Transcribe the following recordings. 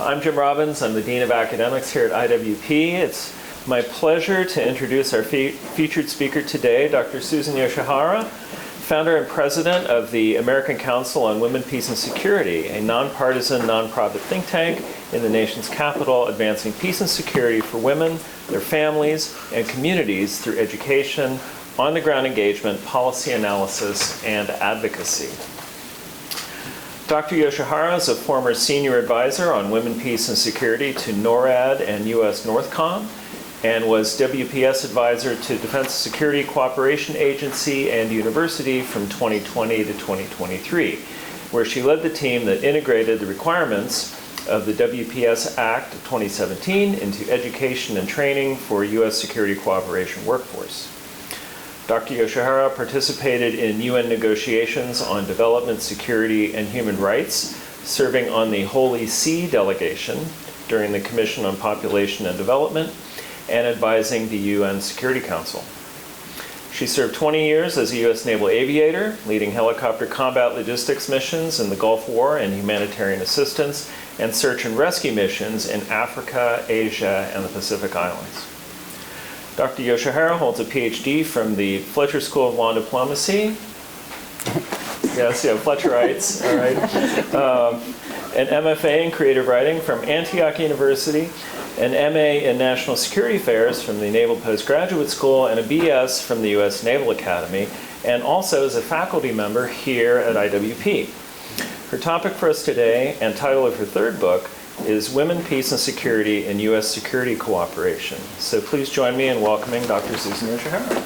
I'm Jim Robbins. I'm the Dean of Academics here at IWP. It's my pleasure to introduce our featured speaker today, Dr. Susan Yoshihara, founder and president of the American Council on Women, Peace, and Security, a nonpartisan, nonprofit think tank in the nation's capital advancing peace and security for women, their families, and communities through education, on-the-ground engagement, policy analysis, and advocacy. Dr. Yoshihara is a former senior advisor on women, peace, and security to NORAD and U.S. Northcom, and was WPS advisor to Defense Security Cooperation Agency and University from 2020 to 2023, where she led the team that integrated the requirements of the WPS Act of 2017 into education and training for U.S. security cooperation workforce. Dr. Yoshihara participated in UN negotiations on development, security, and human rights, serving on the Holy See delegation during the Commission on Population and Development, and advising the UN Security Council. She served 20 years as a U.S. naval aviator, leading helicopter combat logistics missions in the Gulf War and humanitarian assistance and search and rescue missions in Africa, Asia, and the Pacific Islands. Dr. Yoshihara holds a PhD from the Fletcher School of Law and Diplomacy. Yes, yeah, Fletcherites, all right. An MFA in creative writing from Antioch University, an MA in National Security Affairs from the Naval Postgraduate School, and a BS from the U.S. Naval Academy, and also is a faculty member here at IWP. Her topic for us today, and title of her third book, is Women, Peace, and Security in U.S. Security Cooperation. So please join me in welcoming Dr. Susan Yoshihara.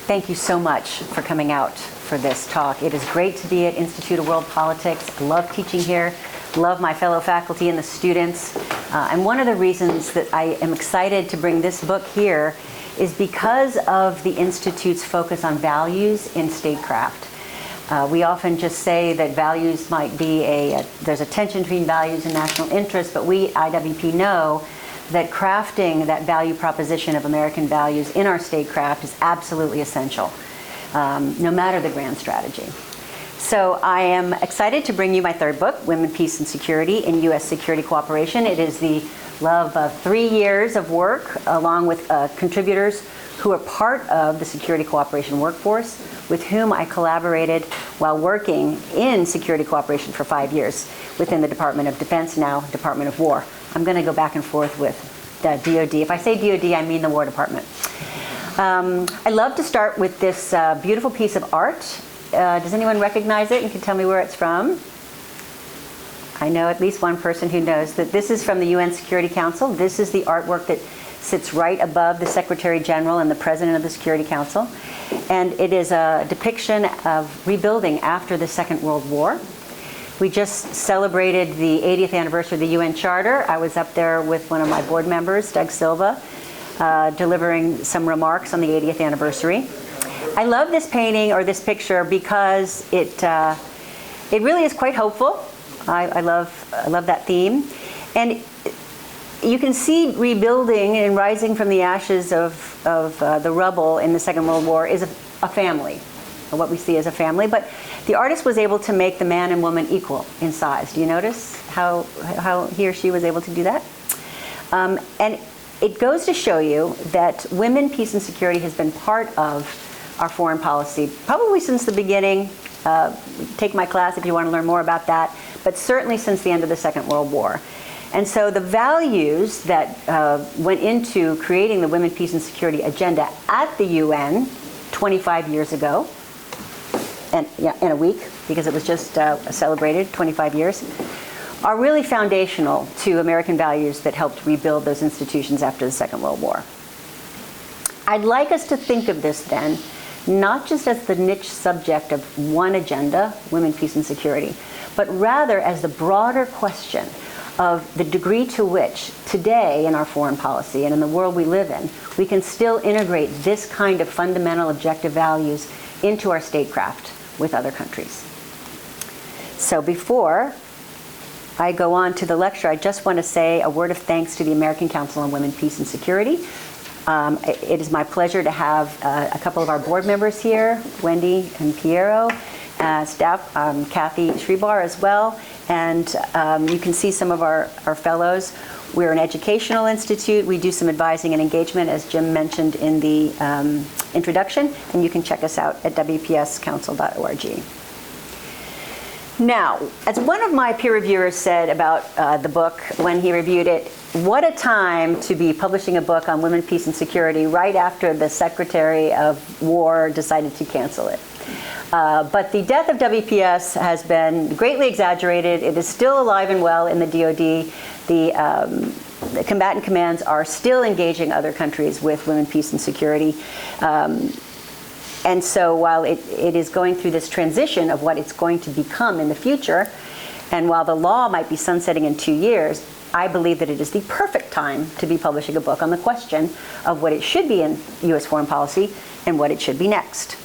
Thank you so much for coming out for this talk. It is great to be at Institute of World Politics. I love teaching here, love my fellow faculty and the students. And one of the reasons that I am excited to bring this book here is because of the Institute's focus on values in statecraft. We often just say that values might be there's a tension between values and national interest, but we at IWP know that crafting that value proposition of American values in our statecraft is absolutely essential, no matter the grand strategy. So I am excited to bring you my third book, Women, Peace, and Security in U.S. Security Cooperation. It is the love of 3 years of work, along with contributors who are part of the security cooperation workforce, with whom I collaborated while working in security cooperation for 5 years within the Department of Defense, now Department of War. I'm going to go back and forth with the DoD. If I say DoD, I mean the War Department. I love to start with this beautiful piece of art. Does anyone recognize it and can tell me where it's from? I know at least one person who knows that this is from the UN Security Council. This is the artwork that sits right above the Secretary General and the President of the Security Council. And it is a depiction of rebuilding after the Second World War. We just celebrated the 80th anniversary of the UN Charter. I was up there with one of my board members, Doug Silva, delivering some remarks on the 80th anniversary. I love this painting or this picture because it really is quite hopeful. I love that theme. And you can see rebuilding and rising from the ashes of the rubble in the Second World War is a family, or what we see as a family. But the artist was able to make the man and woman equal in size. Do you notice how he or she was able to do that? And it goes to show you that women, peace, and security has been part of our foreign policy probably since the beginning. Take my class if you want to learn more about that, but certainly since the end of the Second World War. And so the values that went into creating the Women, Peace, and Security agenda at the UN 25 years ago, and in a week, because it was just celebrated 25 years, are really foundational to American values that helped rebuild those institutions after the Second World War. I'd like us to think of this then, not just as the niche subject of one agenda, women, peace, and security, but rather as the broader question of the degree to which today in our foreign policy and in the world we live in, we can still integrate this kind of fundamental objective values into our statecraft with other countries. So before I go on to the lecture, I just want to say a word of thanks to the American Council on Women, Peace, and Security. It is my pleasure to have a couple of our board members here, Wendy and Piero, staff, Kathy Shribar as well, and you can see some of our fellows. We're an educational institute. We do some advising and engagement, as Jim mentioned in the introduction, and you can check us out at wpscouncil.org. Now, as one of my peer reviewers said about the book when he reviewed it, what a time to be publishing a book on women, peace, and security right after the Secretary of War decided to cancel it. But the death of WPS has been greatly exaggerated. It is still alive and well in the DoD. The combatant commands are still engaging other countries with women, peace, and security. And so while it is going through this transition of what it's going to become in the future, and while the law might be sunsetting in 2 years, I believe that it is the perfect time to be publishing a book on the question of what it should be in U.S. foreign policy and what it should be next.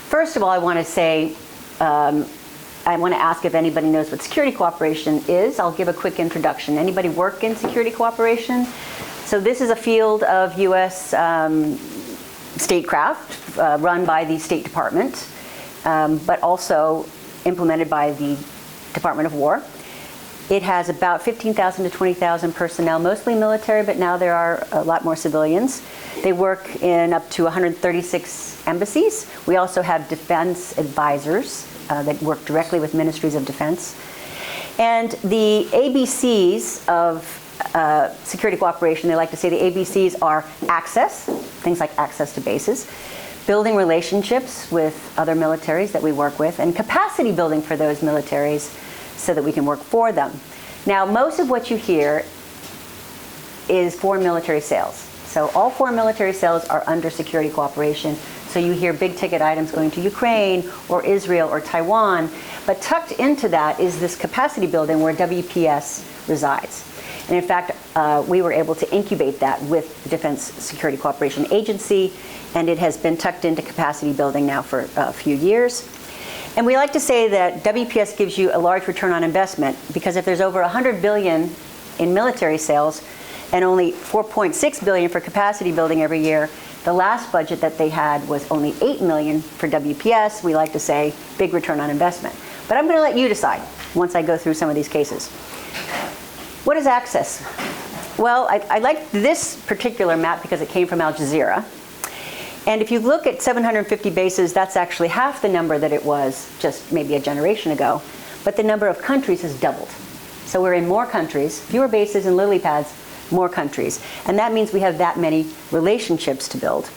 First of all, I want to say, I want to ask if anybody knows what security cooperation is. I'll give a quick introduction. Anybody work in security cooperation? So this is a field of U.S. statecraft run by the State Department, but also implemented by the Department of War. It has about 15,000 to 20,000 personnel, mostly military, but now there are a lot more civilians. They work in up to 136 embassies. We also have defense advisors that work directly with ministries of defense. And the ABCs of security cooperation, they like to say the ABCs are access, things like access to bases, building relationships with other militaries that we work with, and capacity building for those militaries so that we can work for them. Now, most of what you hear is foreign military sales. So all foreign military sales are under security cooperation. So you hear big ticket items going to Ukraine or Israel or Taiwan, but tucked into that is this capacity building where WPS resides. And in fact, we were able to incubate that with the Defense Security Cooperation Agency, and it has been tucked into capacity building now for a few years. And we like to say that WPS gives you a large return on investment, because if there's over $100 billion in military sales and only $4.6 billion for capacity building every year, the last budget that they had was only $8 million for WPS. We like to say big return on investment. But I'm going to let you decide once I go through some of these cases. What is access? Well, I like this particular map because it came from Al Jazeera. And if you look at 750 bases, that's actually half the number that it was just maybe a generation ago. But the number of countries has doubled. So we're in more countries, fewer bases and lily pads, more countries. And that means we have that many relationships to build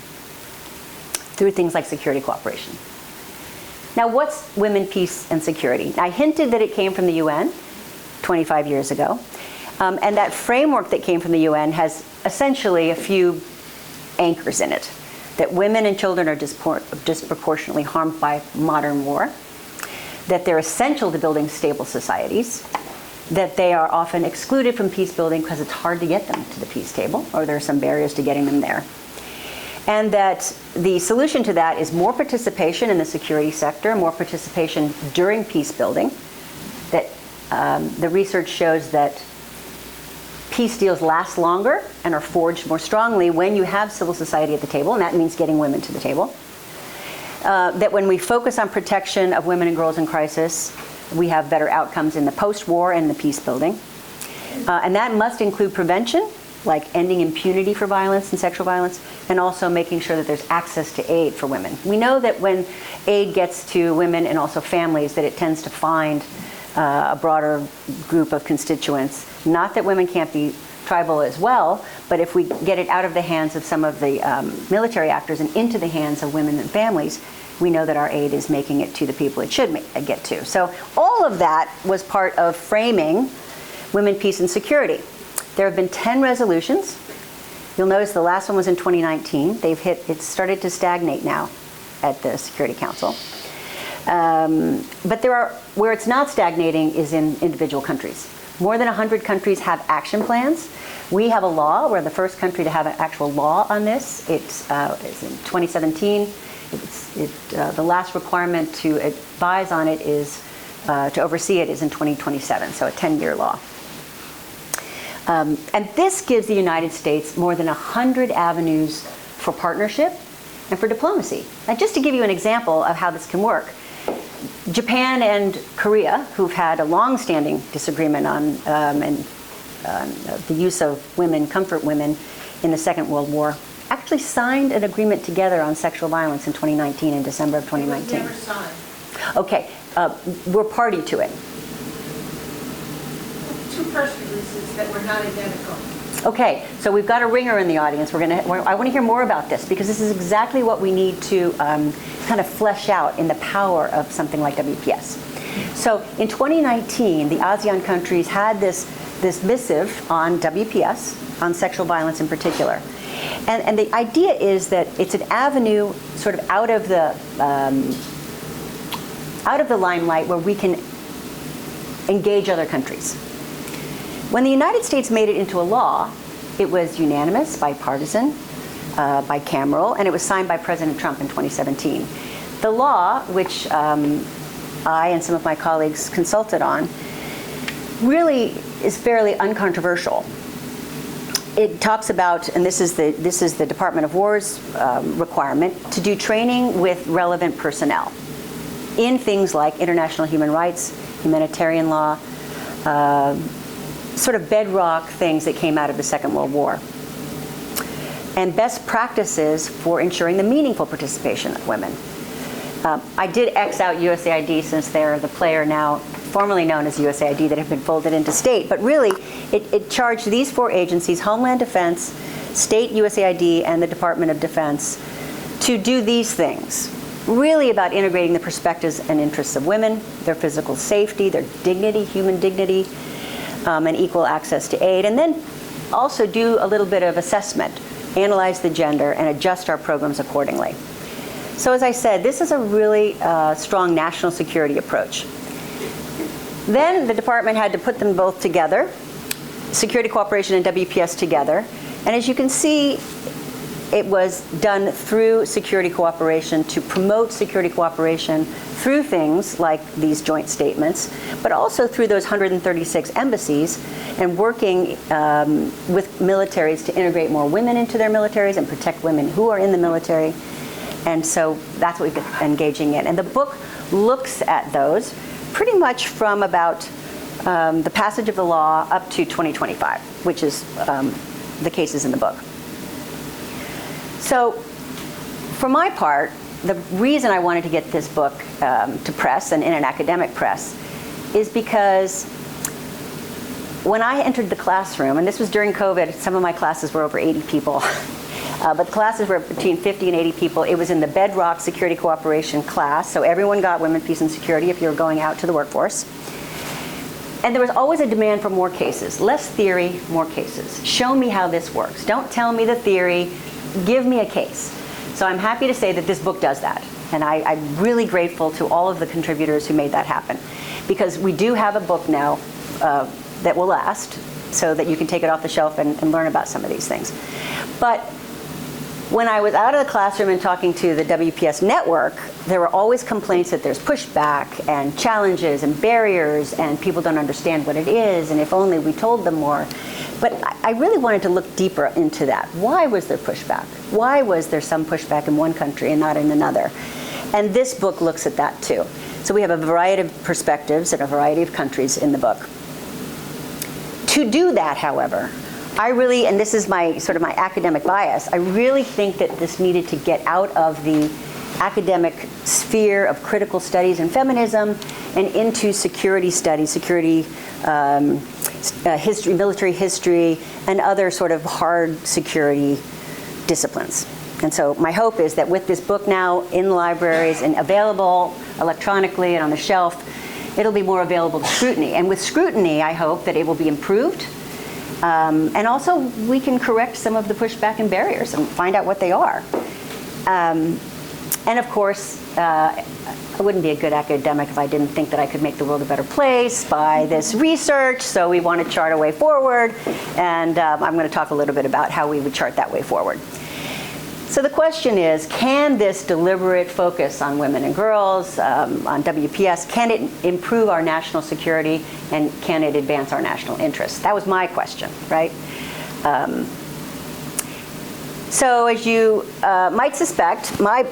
through things like security cooperation. Now, what's women, peace, and security? I hinted that it came from the UN 25 years ago. And that framework that came from the UN has essentially a few anchors in it. That women and children are disproportionately harmed by modern war, that they're essential to building stable societies, that they are often excluded from peace building because it's hard to get them to the peace table, or there are some barriers to getting them there. And that the solution to that is more participation in the security sector, more participation during peace building, that the research shows that peace deals last longer and are forged more strongly when you have civil society at the table, and that means getting women to the table. That when we focus on protection of women and girls in crisis, we have better outcomes in the post-war and the peace building. And that must include prevention, like ending impunity for violence and sexual violence, and also making sure that there's access to aid for women. We know that when aid gets to women and also families, that it tends to find a broader group of constituents. Not that women can't be tribal as well, but if we get it out of the hands of some of the military actors and into the hands of women and families, we know that our aid is making it to the people it should get to. So all of that was part of framing women, peace, and security. There have been 10 resolutions. You'll notice the last one was in 2019. It's started to stagnate now at the Security Council. But where it's not stagnating is in individual countries. More than 100 countries have action plans. We have a law. We're the first country to have an actual law on this. It's in 2017. The last requirement to advise on it is, to oversee it is in 2027, so a 10-year law. And this gives the United States more than 100 avenues for partnership and for diplomacy. And just to give you an example of how this can work, Japan and Korea, who've had a long-standing disagreement on the use of women, comfort women, in the Second World War, actually signed an agreement together on sexual violence in 2019, in December of 2019. It was never signed. Okay, we're party to it. Two press releases that were not identical. Okay, so we've got a ringer in the audience. I want to hear more about this, because this is exactly what we need to kind of flesh out in the power of something like WPS. So in 2019, the ASEAN countries had this missive on WPS, on sexual violence in particular. And the idea is that it's an avenue sort of out of the limelight where we can engage other countries. When the United States made it into a law, it was unanimous, bipartisan, bicameral, and it was signed by President Trump in 2017. The law, which I and some of my colleagues consulted on, really is fairly uncontroversial. It talks about, and this is the Department of War's requirement, to do training with relevant personnel in things like international human rights, humanitarian law, sort of bedrock things that came out of the Second World War, and best practices for ensuring the meaningful participation of women. I did X out USAID, since they're the player now formerly known as USAID that have been folded into state, but really it charged these four agencies, Homeland Defense, State USAID, and the Department of Defense, to do these things, really about integrating the perspectives and interests of women, their physical safety, their dignity, human dignity, and equal access to aid, and then also do a little bit of assessment, analyze the gender, and adjust our programs accordingly. So as I said, this is a really strong national security approach. Then the department had to put them both together, security cooperation and WPS together, and as you can see, it was done through security cooperation to promote security cooperation through things like these joint statements, but also through those 136 embassies and working with militaries to integrate more women into their militaries and protect women who are in the military. And so that's what we've been engaging in. And the book looks at those pretty much from about the passage of the law up to 2025, which is the cases in the book. So for my part, the reason I wanted to get this book to press and in an academic press is because when I entered the classroom, and this was during COVID, some of my classes were over 80 people, but the classes were between 50 and 80 people. It was in the Bedrock Security Cooperation class, so everyone got Women, Peace, and Security if you were going out to the workforce. And there was always a demand for more cases. Less theory, more cases. Show me how this works. Don't tell me the theory, give me a case. So I'm happy to say that this book does that. And I'm really grateful to all of the contributors who made that happen. Because we do have a book now that will last, so that you can take it off the shelf and learn about some of these things. But when I was out of the classroom and talking to the WPS network, there were always complaints that there's pushback and challenges and barriers and people don't understand what it is, and if only we told them more. But I really wanted to look deeper into that. Why was there pushback? Why was there some pushback in one country and not in another? And this book looks at that too. So we have a variety of perspectives and a variety of countries in the book. To do that, however, I really, and this is my sort of my academic bias, I really think that this needed to get out of the academic sphere of critical studies and feminism and into security studies, security history, military history, and other sort of hard security disciplines. And so my hope is that with this book now in the libraries and available electronically and on the shelf, it'll be more available to scrutiny. And with scrutiny, I hope that it will be improved. And also, we can correct some of the pushback and barriers and find out what they are. And of course, I wouldn't be a good academic if I didn't think that I could make the world a better place by this research. So we want to chart a way forward. And I'm going to talk a little bit about how we would chart that way forward. So the question is, can this deliberate focus on women and girls, on WPS, can it improve our national security and can it advance our national interests? That was my question, right? So as you might suspect, my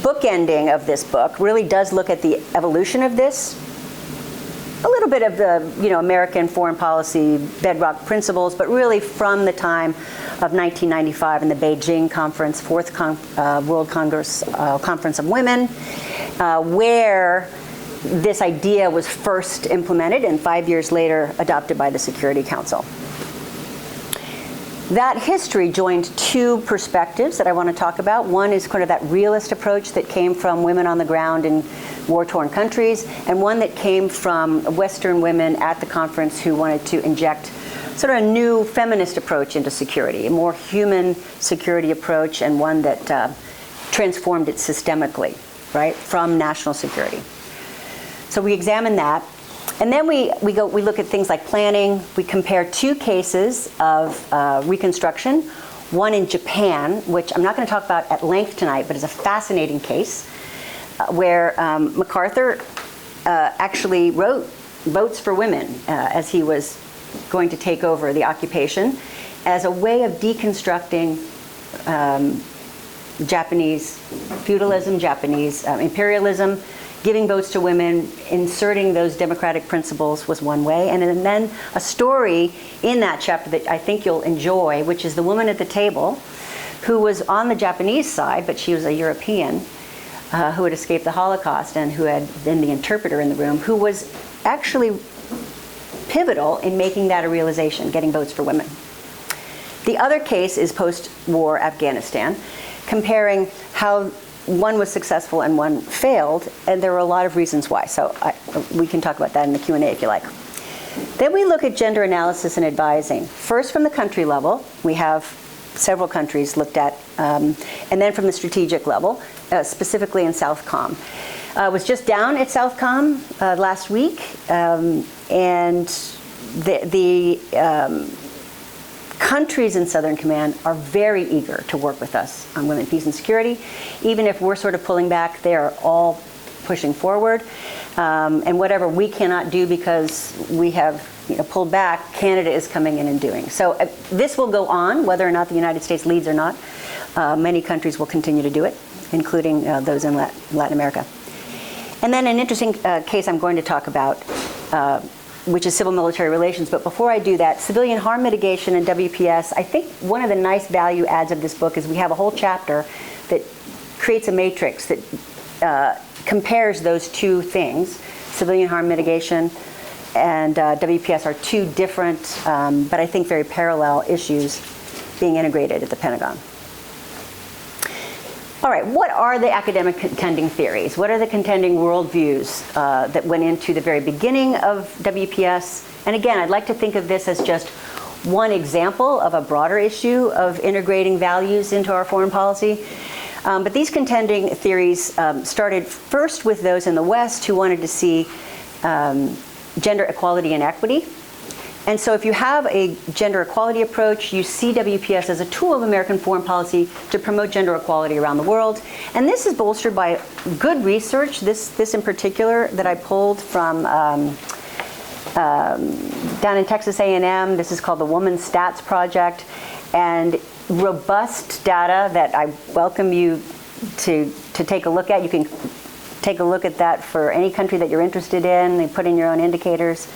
bookending of this book really does look at the evolution of this, a little bit of the American foreign policy bedrock principles, but really from the time of 1995 in the Beijing Conference, Fourth World Congress Conference of Women, where this idea was first implemented and 5 years later adopted by the Security Council. That history joined two perspectives that I want to talk about. One is kind of that realist approach that came from women on the ground in war-torn countries, and one that came from Western women at the conference who wanted to inject sort of a new feminist approach into security, a more human security approach, and one that transformed it systemically, right, from national security. So we examine that. And then we look at things like planning. We compare two cases of reconstruction, one in Japan, which I'm not going to talk about at length tonight, but is a fascinating case, where MacArthur actually wrote Votes for Women as he was going to take over the occupation as a way of deconstructing Japanese feudalism, Japanese imperialism. Giving votes to women, inserting those democratic principles was one way. And then a story in that chapter that I think you'll enjoy, which is the woman at the table who was on the Japanese side, but she was a European who had escaped the Holocaust and who had been the interpreter in the room, who was actually pivotal in making that a realization, getting votes for women. The other case is post-war Afghanistan, comparing how one was successful and one failed, and there were a lot of reasons why. So we can talk about that in the Q&A if you like. Then we look at gender analysis and advising. First from the country level, we have several countries looked at, and then from the strategic level, specifically in Southcom. I was just down at Southcom last week, and the countries in Southern Command are very eager to work with us on women, peace, and security. Even if we're sort of pulling back, they are all pushing forward. And whatever we cannot do because we have pulled back, Canada is coming in and doing. So this will go on, whether or not the United States leads or not. Many countries will continue to do it, including those in Latin America. And then an interesting case I'm going to talk about, which is civil-military relations. But before I do that, civilian harm mitigation and WPS, I think one of the nice value adds of this book is we have a whole chapter that creates a matrix that compares those two things. Civilian harm mitigation and WPS are two different, but I think very parallel issues being integrated at the Pentagon. All right, what are the academic contending theories? What are the contending worldviews that went into the very beginning of WPS? And again, I'd like to think of this as just one example of a broader issue of integrating values into our foreign policy. But these contending theories started first with those in the West who wanted to see gender equality and equity. And so if you have a gender equality approach, you see WPS as a tool of American foreign policy to promote gender equality around the world. And this is bolstered by good research, this in particular that I pulled from down in Texas A&M. This is called the Woman Stats Project. And robust data that I welcome you to take a look at. You can take a look at that for any country that you're interested in. You put in your own indicators.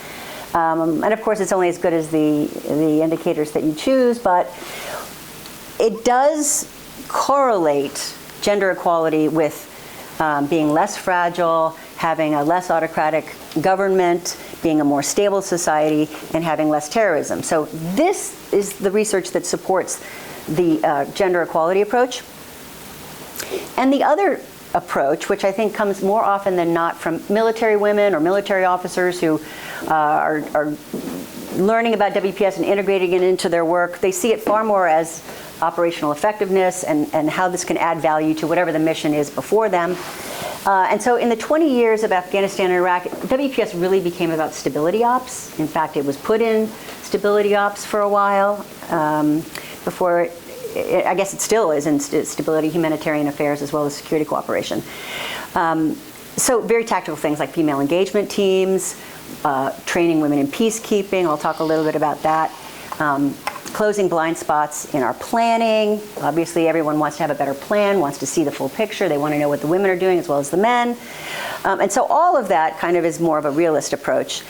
And of course, it's only as good as the indicators that you choose, but it does correlate gender equality with being less fragile, having a less autocratic government, being a more stable society, and having less terrorism. So this is the research that supports the gender equality approach. And the other approach, which I think comes more often than not from military women or military officers who are learning about WPS and integrating it into their work. They see it far more as operational effectiveness and how this can add value to whatever the mission is before them. And so in the 20 years of Afghanistan and Iraq, WPS really became about stability ops. In fact, it was put in stability ops for a while before I guess it still is in stability, humanitarian affairs, as well as security cooperation. So very tactical things like female engagement teams, training women in peacekeeping. I'll talk a little bit about that. closing blind spots in our planning. Obviously, everyone wants to have a better plan, wants to see the full picture. They want to know what the women are doing as well as the men. And so all of that kind of is more of a realist approach.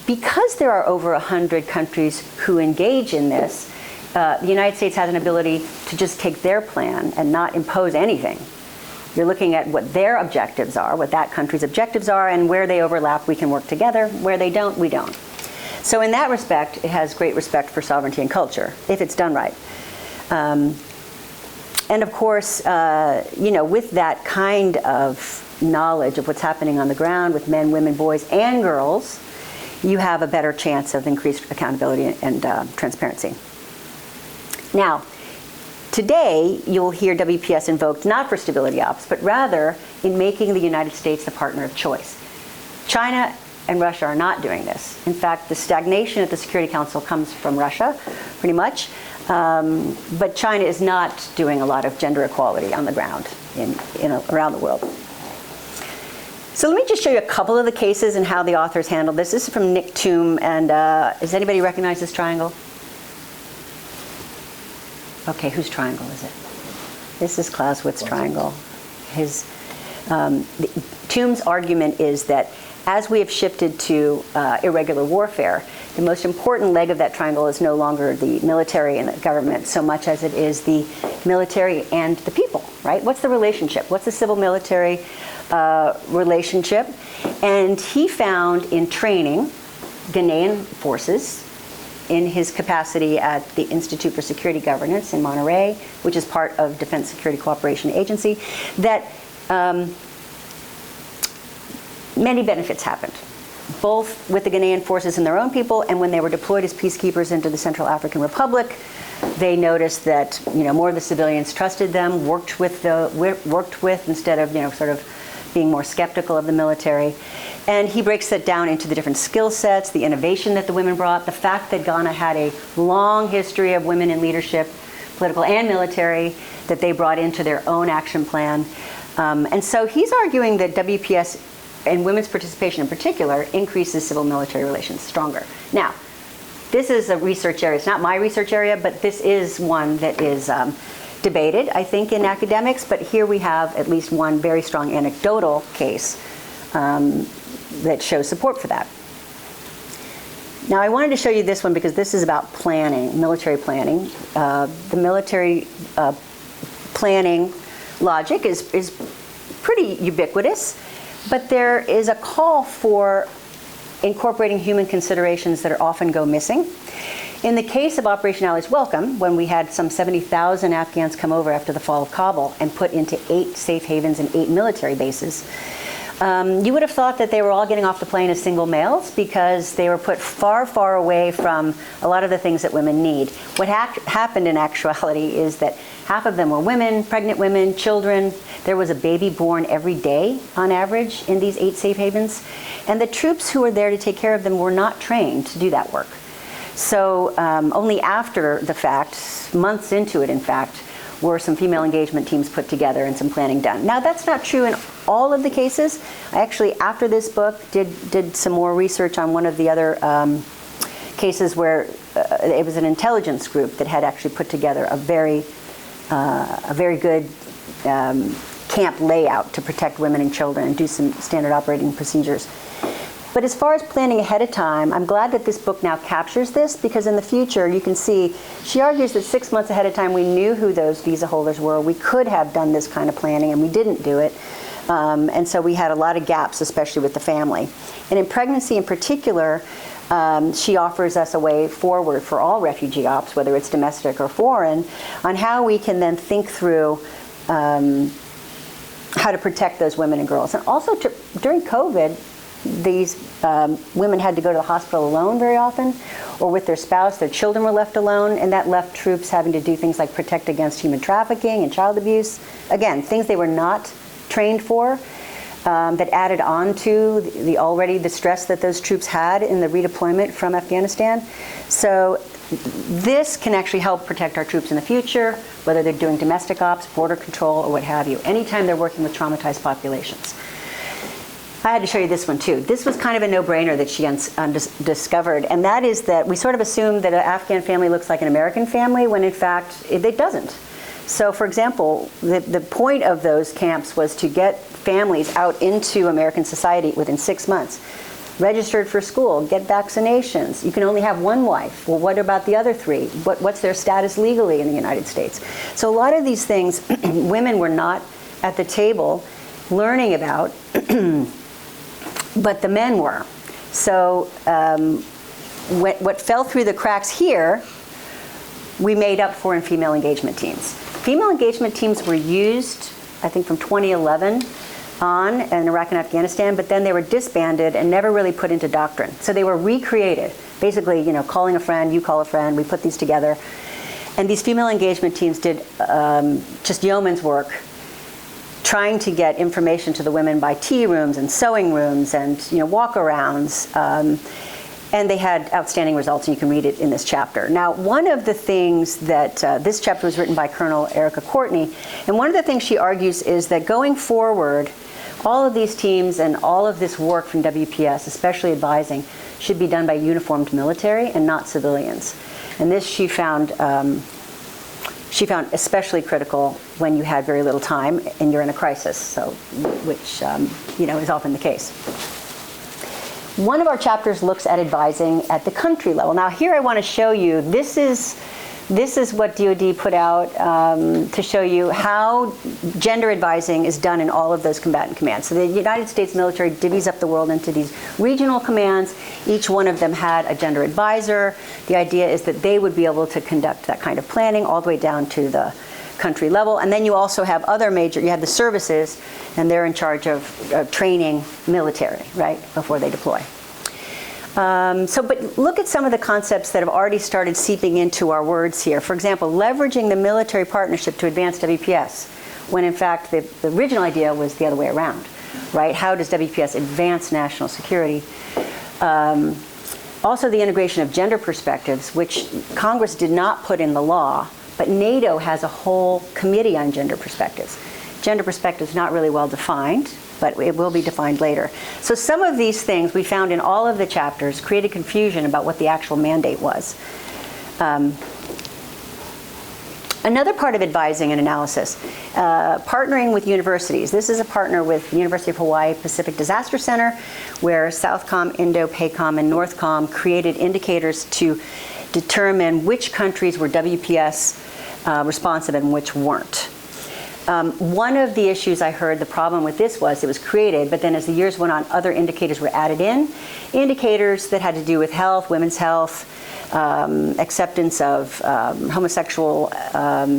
Because there are over 100 countries who engage in this, the United States has an ability to just take their plan and not impose anything. You're looking at what their objectives are, what that country's objectives are, and where they overlap, we can work together. Where they don't, we don't. So in that respect, it has great respect for sovereignty and culture, if it's done right. And of course, with that kind of knowledge of what's happening on the ground with men, women, boys, and girls, you have a better chance of increased accountability and transparency. Now, today, you'll hear WPS invoked not for stability ops, but rather in making the United States the partner of choice. China and Russia are not doing this. In fact, the stagnation at the Security Council comes from Russia, pretty much. But China is not doing a lot of gender equality on the ground around the world. So let me just show you a couple of the cases and how the authors handled this. This is from Nick Toom, and does anybody recognize this triangle? Okay, whose triangle is it? This is Clausewitz's triangle. Toom's argument is that as we have shifted to irregular warfare, the most important leg of that triangle is no longer the military and the government so much as it is the military and the people, right? What's the relationship? What's the civil-military relationship? And he found in training Ghanaian forces in his capacity at the Institute for Security Governance in Monterey, which is part of Defense Security Cooperation Agency, that many benefits happened, both with the Ghanaian forces and their own people, and when they were deployed as peacekeepers into the Central African Republic, they noticed that more of the civilians trusted them, worked with instead of sort of being more skeptical of the military. And he breaks that down into the different skill sets, the innovation that the women brought, the fact that Ghana had a long history of women in leadership, political and military, that they brought into their own action plan. And so he's arguing that WPS and women's participation in particular increases civil-military relations stronger. Now, this is a research area. It's not my research area, but this is one that is debated, I think, in academics. But here we have at least one very strong anecdotal case that shows support for that. Now, I wanted to show you this one because this is about planning, military planning. The military planning logic is pretty ubiquitous, but there is a call for incorporating human considerations that often go missing. In the case of Operation Allies Welcome, when we had some 70,000 Afghans come over after the fall of Kabul and put into 8 safe havens and 8 military bases, you would have thought that they were all getting off the plane as single males because they were put far, far away from a lot of the things that women need. What happened in actuality is that half of them were women, pregnant women, children. There was a baby born every day on average in these 8 safe havens. And the troops who were there to take care of them were not trained to do that work. So only after the fact, months into it in fact, were some female engagement teams put together and some planning done. Now that's not true in all of the cases. I actually, after this book, did some more research on one of the other cases where it was an intelligence group that had actually put together a very good camp layout to protect women and children and do some standard operating procedures. But as far as planning ahead of time, I'm glad that this book now captures this because in the future, you can see, she argues that 6 months ahead of time, we knew who those visa holders were. We could have done this kind of planning and we didn't do it. And so we had a lot of gaps, especially with the family. And in pregnancy in particular, she offers us a way forward for all refugee ops, whether it's domestic or foreign, on how we can then think through how to protect those women and girls. And also during COVID, these women had to go to the hospital alone very often, or with their spouse. Their children were left alone, and that left troops having to do things like protect against human trafficking and child abuse. Again, things they were not trained for, that added on to the stress that those troops had in the redeployment from Afghanistan. So this can actually help protect our troops in the future, whether they're doing domestic ops, border control, or what have you, anytime they're working with traumatized populations. I had to show you this one too. This was kind of a no-brainer that she discovered, and that is that we sort of assume that an Afghan family looks like an American family when in fact it doesn't. So for example, the point of those camps was to get families out into American society within 6 months. Registered for school, get vaccinations. You can only have one wife. Well, what about the other 3? What's their status legally in the United States? So a lot of these things women were not at the table learning about, but the men were. So what fell through the cracks here, we made up for in female engagement teams. Female engagement teams were used, I think, from 2011 on in Iraq and Afghanistan, but then they were disbanded and never really put into doctrine. So they were recreated. Basically, calling a friend, you call a friend, we put these together. And these female engagement teams did just yeoman's work trying to get information to the women by tea rooms and sewing rooms and walk-arounds. And they had outstanding results, and you can read it in this chapter. Now, one of the things that this chapter was written by Colonel Erica Courtney, and one of the things she argues is that going forward, all of these teams and all of this work from WPS, especially advising, should be done by uniformed military and not civilians. And this she found especially critical when you had very little time and you're in a crisis, so which is often the case. One of our chapters looks at advising at the country level. Now here I want to show you, this is what DoD put out to show you how gender advising is done in all of those combatant commands. So the United States military divvies up the world into these regional commands. Each one of them had a gender advisor. The idea is that they would be able to conduct that kind of planning all the way down to the country level. And then you also have you have the services, and they're in charge of training military, right, before they deploy. But look at some of the concepts that have already started seeping into our words here. For example, leveraging the military partnership to advance WPS, when in fact the original idea was the other way around, right? How does WPS advance national security? Also the integration of gender perspectives, which Congress did not put in the law, but NATO has a whole committee on gender perspectives. Gender perspectives not really well defined, but it will be defined later. So some of these things we found in all of the chapters created confusion about what the actual mandate was. Another part of advising and analysis, partnering with universities. This is a partner with the University of Hawaii Pacific Disaster Center, where Southcom, Indo-PACOM, and Northcom created indicators to determine which countries were WPS responsive and which weren't. One of the issues I heard, the problem with this was it was created, but then as the years went on, other indicators were added in. Indicators that had to do with health, women's health, acceptance of homosexual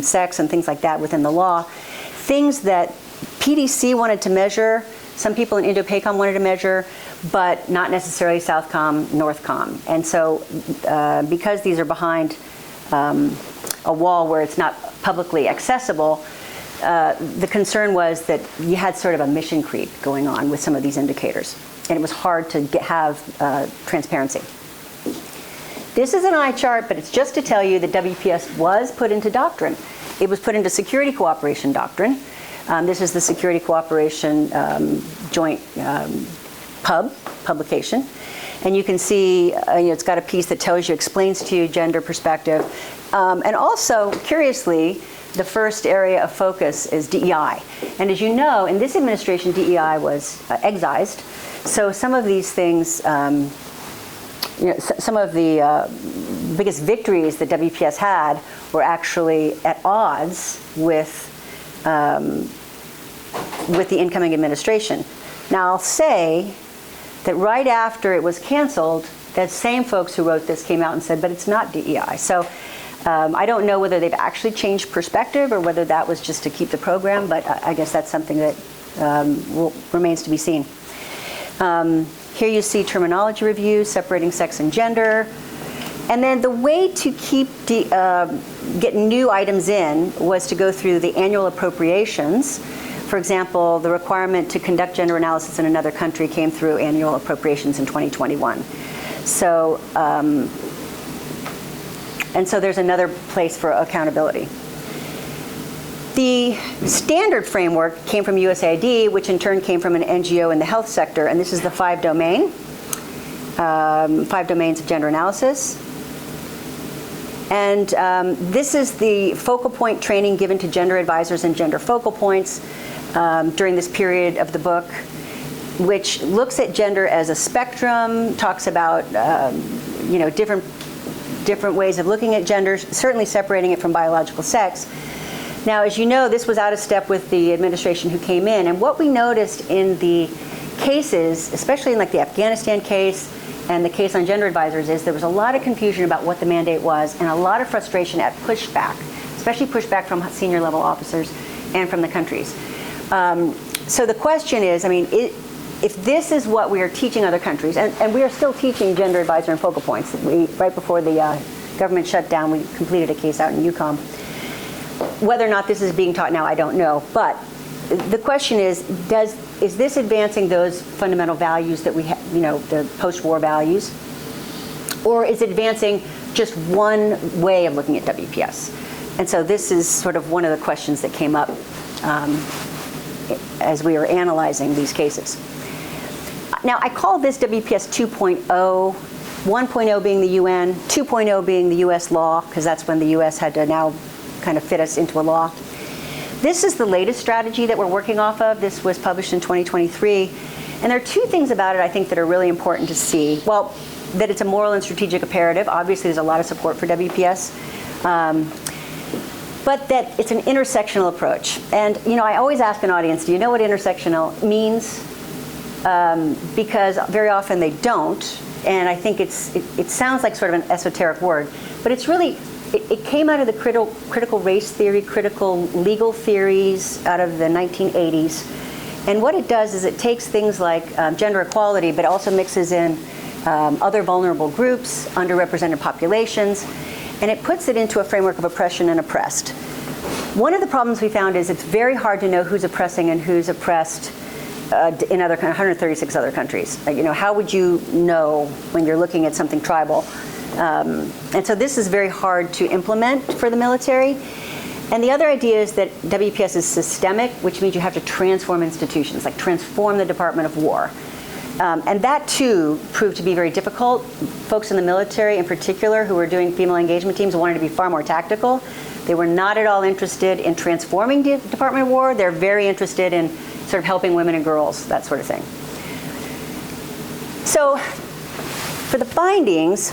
sex and things like that within the law. Things that PDC wanted to measure, some people in Indo-PACOM wanted to measure, but not necessarily Southcom, Northcom. And so because these are behind a wall where it's not publicly accessible, the concern was that you had sort of a mission creep going on with some of these indicators, and it was hard to have transparency. This is an eye chart, but it's just to tell you that WPS was put into doctrine. It was put into security cooperation doctrine. This is the security cooperation joint publication. And you can see it's got a piece that tells you, explains to you gender perspective. And also, curiously, the first area of focus is DEI. And as you know, in this administration, DEI was excised. So some of these things, some of the biggest victories that WPS had were actually at odds with the incoming administration. Now, I'll say that right after it was canceled, that same folks who wrote this came out and said, but it's not DEI. So I don't know whether they've actually changed perspective or whether that was just to keep the program, but I guess that's something that remains to be seen. Here you see terminology review, separating sex and gender. And then the way to keep getting new items in was to go through the annual appropriations. For example, the requirement to conduct gender analysis in another country came through annual appropriations in 2021. So, and so there's another place for accountability. The standard framework came from USAID, which in turn came from an NGO in the health sector, and this is the 5 domains of gender analysis. And this is the focal point training given to gender advisors and gender focal points during this period of the book, which looks at gender as a spectrum, talks about different ways of looking at gender, certainly separating it from biological sex. Now, as you know, this was out of step with the administration who came in, and what we noticed in the cases, especially in like the Afghanistan case and the case on gender advisors, is there was a lot of confusion about what the mandate was and a lot of frustration at pushback, especially pushback from senior level officers and from the countries. So the question is, I mean, if this is what we are teaching other countries, and we are still teaching gender advisor and focal points. Right before the government shut down, we completed a case out in Yukon. Whether or not this is being taught now, I don't know. But the question is this advancing those fundamental values that we have, the post-war values? Or is it advancing just one way of looking at WPS? And so this is sort of one of the questions that came up as we were analyzing these cases. Now, I call this WPS 2.0, 1.0 being the UN, 2.0 being the US law, because that's when the US had to now kind of fit us into a law. This is the latest strategy that we're working off of. This was published in 2023. And there are two things about it I think that are really important to see. Well, that it's a moral and strategic imperative. Obviously, there's a lot of support for WPS. But that it's an intersectional approach. And, I always ask an audience, do you know what intersectional means? Because very often they don't. And I think it sounds like sort of an esoteric word. But it's really, it came out of the critical race theory, critical legal theories out of the 1980s. And what it does is it takes things like gender equality, but also mixes in other vulnerable groups, underrepresented populations, and it puts it into a framework of oppression and oppressed. One of the problems we found is it's very hard to know who's oppressing and who's oppressed in 136 other countries. How would you know when you're looking at something tribal? And so this is very hard to implement for the military. And the other idea is that WPS is systemic, which means you have to transform institutions, like transform the Department of War. And that, too, proved to be very difficult. Folks in the military, in particular, who were doing female engagement teams wanted to be far more tactical. They were not at all interested in transforming the Department of War. They're very interested in sort of helping women and girls, that sort of thing. So for the findings,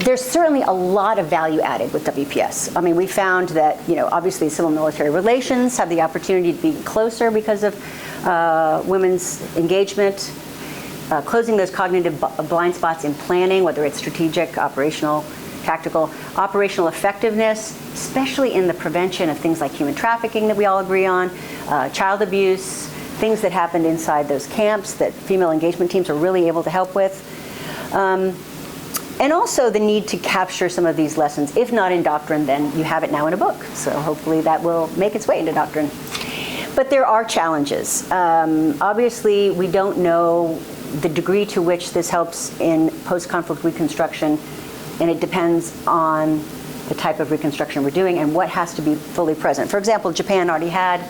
there's certainly a lot of value added with WPS. I mean, we found that, obviously civil-military relations have the opportunity to be closer because of women's engagement, closing those cognitive blind spots in planning, whether it's strategic, operational, tactical, operational effectiveness, especially in the prevention of things like human trafficking that we all agree on, child abuse, things that happened inside those camps that female engagement teams are really able to help with. And also the need to capture some of these lessons. If not in doctrine, then you have it now in a book. So hopefully that will make its way into doctrine. But there are challenges. Obviously, we don't know the degree to which this helps in post-conflict reconstruction, and it depends on the type of reconstruction we're doing and what has to be fully present. For example, Japan already had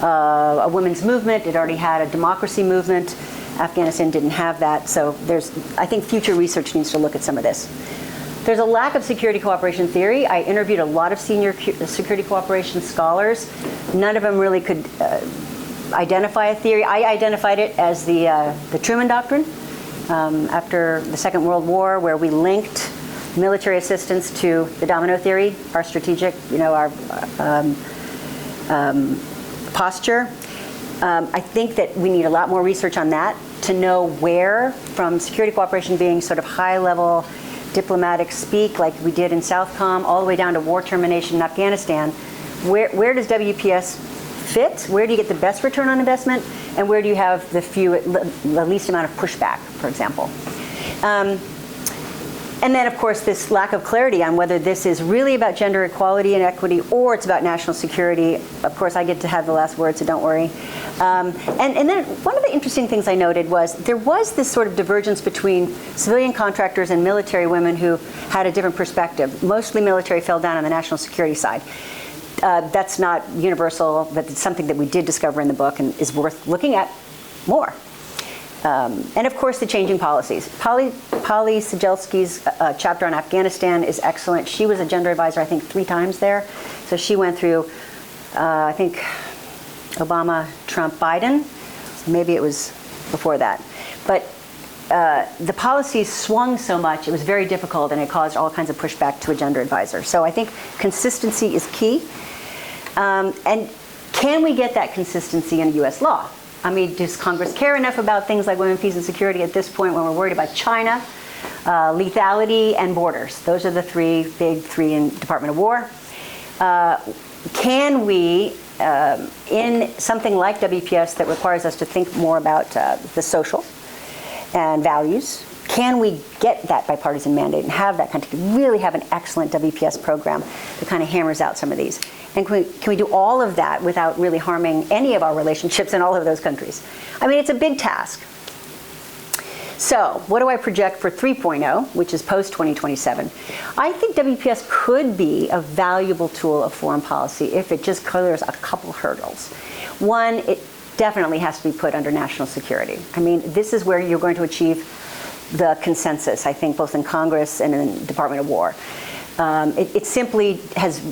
a women's movement. It already had a democracy movement. Afghanistan didn't have that. So I think future research needs to look at some of this. There's a lack of security cooperation theory. I interviewed a lot of senior security cooperation scholars. None of them really could identify a theory. I identified it as the Truman Doctrine after the Second World War, where we linked military assistance to the domino theory, our strategic, our posture. I think that we need a lot more research on that to know where, from security cooperation being sort of high-level diplomatic speak like we did in Southcom, all the way down to war termination in Afghanistan, where does WPS fit? Where do you get the best return on investment? And where do you have the least amount of pushback, for example? And then, of course, this lack of clarity on whether this is really about gender equality and equity or it's about national security. Of course, I get to have the last word, so don't worry. And then one of the interesting things I noted was there was this sort of divergence between civilian contractors and military women who had a different perspective. Mostly military fell down on the national security side. That's not universal, but it's something that we did discover in the book and is worth looking at more. And of course, the changing policies. Polly Sigelski's chapter on Afghanistan is excellent. She was a gender advisor, I think, 3 times there. So she went through, I think, Obama, Trump, Biden. Maybe it was before that. But the policies swung so much, it was very difficult, and it caused all kinds of pushback to a gender advisor. So I think consistency is key. And can we get that consistency in U.S. law? I mean, does Congress care enough about things like women, peace, and security at this point when we're worried about China, lethality, and borders? Those are the big three in Department of War. Can we, in something like WPS that requires us to think more about the social and values, can we get that bipartisan mandate and have that really have an excellent WPS program that kind of hammers out some of these? And can we do all of that without really harming any of our relationships in all of those countries? I mean, it's a big task. So what do I project for 3.0, which is post-2027? I think WPS could be a valuable tool of foreign policy if it just clears a couple hurdles. One, it definitely has to be put under national security. I mean, this is where you're going to achieve the consensus, I think, both in Congress and in the Department of War. It simply has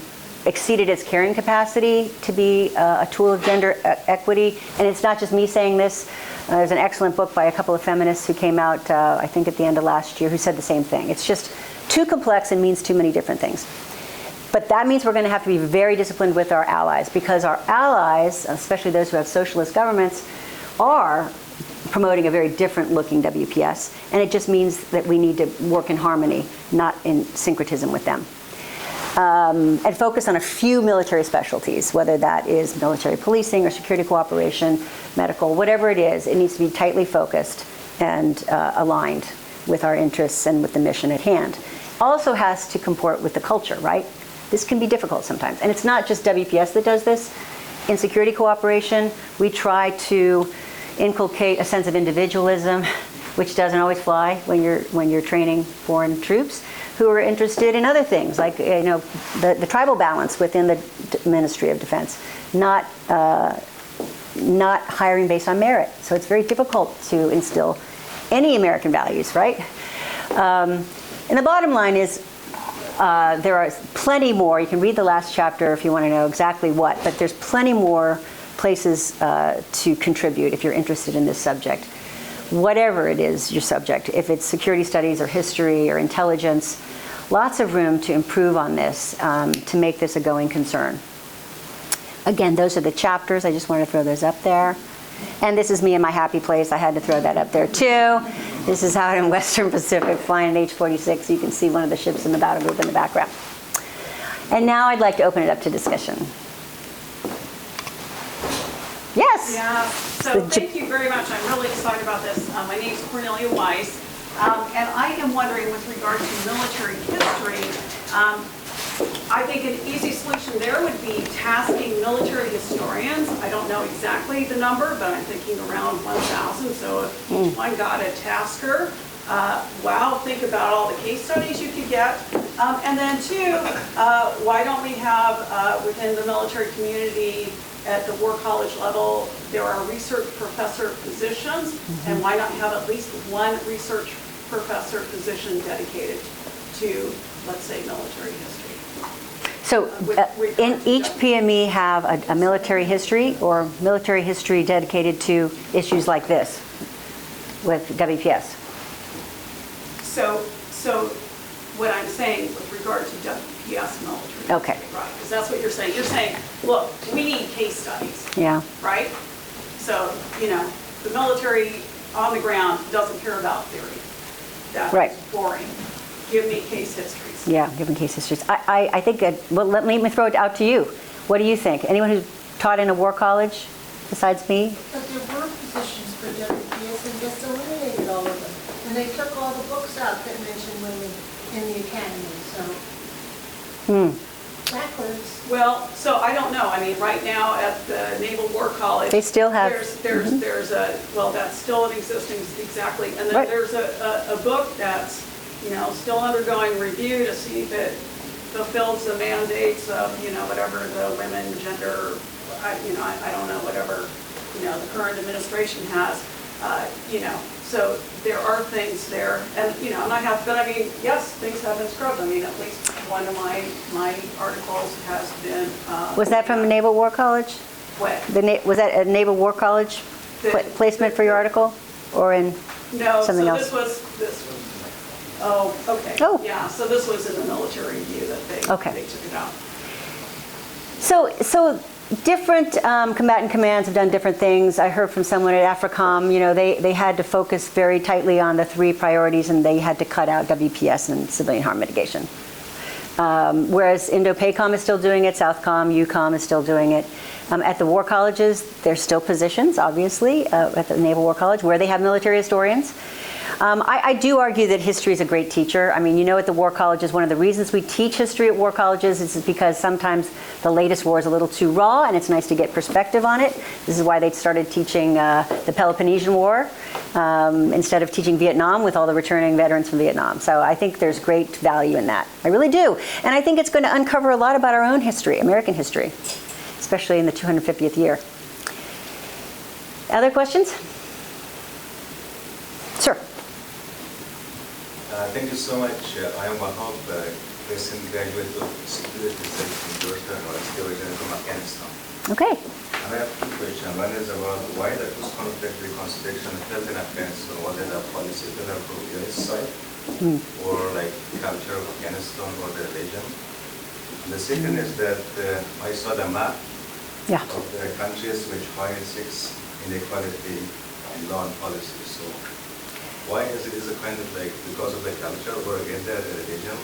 exceeded its carrying capacity to be a tool of gender equity. And it's not just me saying this. There's an excellent book by a couple of feminists who came out, I think, at the end of last year, who said the same thing. It's just too complex and means too many different things. But that means we're going to have to be very disciplined with our allies, because our allies, especially those who have socialist governments, are promoting a very different looking WPS. And it just means that we need to work in harmony, not in syncretism with them. And focus on a few military specialties, whether that is military policing or security cooperation, medical, whatever it is. It needs to be tightly focused and aligned with our interests and with the mission at hand. Also has to comport with the culture, right? This can be difficult sometimes. And it's not just WPS that does this. In security cooperation, we try to inculcate a sense of individualism, which doesn't always fly when you're training foreign troops who are interested in other things, like the tribal balance within the Ministry of Defense, not hiring based on merit. So it's very difficult to instill any American values, right? And the bottom line is there are plenty more. You can read the last chapter if you want to know exactly what, but there's plenty more places to contribute if you're interested in this subject. Whatever it is, your subject, if it's security studies or history or intelligence, lots of room to improve on this, to make this a going concern. Again, those are the chapters. I just want to throw those up there. And this is me in my happy place. I had to throw that up there too. This is out in Western Pacific, flying an H-46. You can see one of the ships in the battle group in the background. And now I'd like to open it up to discussion. Yes. Yeah. So thank you very much. I'm really excited about this. My name is Cornelia Weiss, and I am wondering, with regard to military history, I think an easy solution there would be tasking military historians. I don't know exactly the number, but I'm thinking around 1,000. So if each one got a tasker, wow, think about all the case studies you could get. And then two, why don't we have within the military community at the War College level, there are research professor positions, and why not have at least one research professor position dedicated to, let's say, military history? So in each PME have a military history or military history dedicated to issues like this with WPS? So what I'm saying with regard to WPS military, okay, right? Because that's what you're saying. You're saying, look, we need case studies, yeah, right? So the military on the ground doesn't care about theory. That's right. Boring. Give me case histories. Yeah, given case histories. I think well, let me throw it out to you. What do you think? Anyone who's taught in a war college besides me? But there were positions for WPS and just eliminated all of them. And they took all the books out that mentioned women in the academy, so. Backwards. Well, so I don't know. I mean, right now at the Naval War College, they still have. There's a, well, that's still in existence, exactly. And then right. There's a book that's, still undergoing review to see if it fulfills the mandates of, whatever the women, gender, I don't know, whatever, the current administration has, so there are things there, and, and yes, things have been scrubbed. I mean, at least one of my articles has been. Was that from Naval War College? What? Was that a Naval War College placement for your article, or in something else? This was. Oh, okay. Oh. Yeah, so this was in the military review that they took it out. So different combatant commands have done different things. I heard from someone at AFRICOM, they had to focus very tightly on the 3 priorities, and they had to cut out WPS and civilian harm mitigation. Whereas Indo-PACOM is still doing it, Southcom, EUCOM is still doing it. At the war colleges, there's still positions, obviously, at the Naval War College, where they have military historians. I do argue that history is a great teacher. I mean, at the war colleges, one of the reasons we teach history at war colleges is because sometimes the latest war is a little too raw, and it's nice to get perspective on it. This is why they started teaching the Peloponnesian War instead of teaching Vietnam with all the returning veterans from Vietnam. So I think there's great value in that. I really do. And I think it's going to uncover a lot about our own history, American history, especially in the 250th year. Other questions? Sure. Thank you so much. I am Wahab, recent graduate of security research from Yoshihara University, originally from Afghanistan. Okay. And I have 2 questions. One is about why the post-conflict reconstruction failed in Afghanistan. Was it a policy failure from the US side, or like culture of Afghanistan, or the religion? And the second is that I saw the map of the countries which find 6 inequality in law and policy. So why is it a kind of like because of the culture, or again the religion,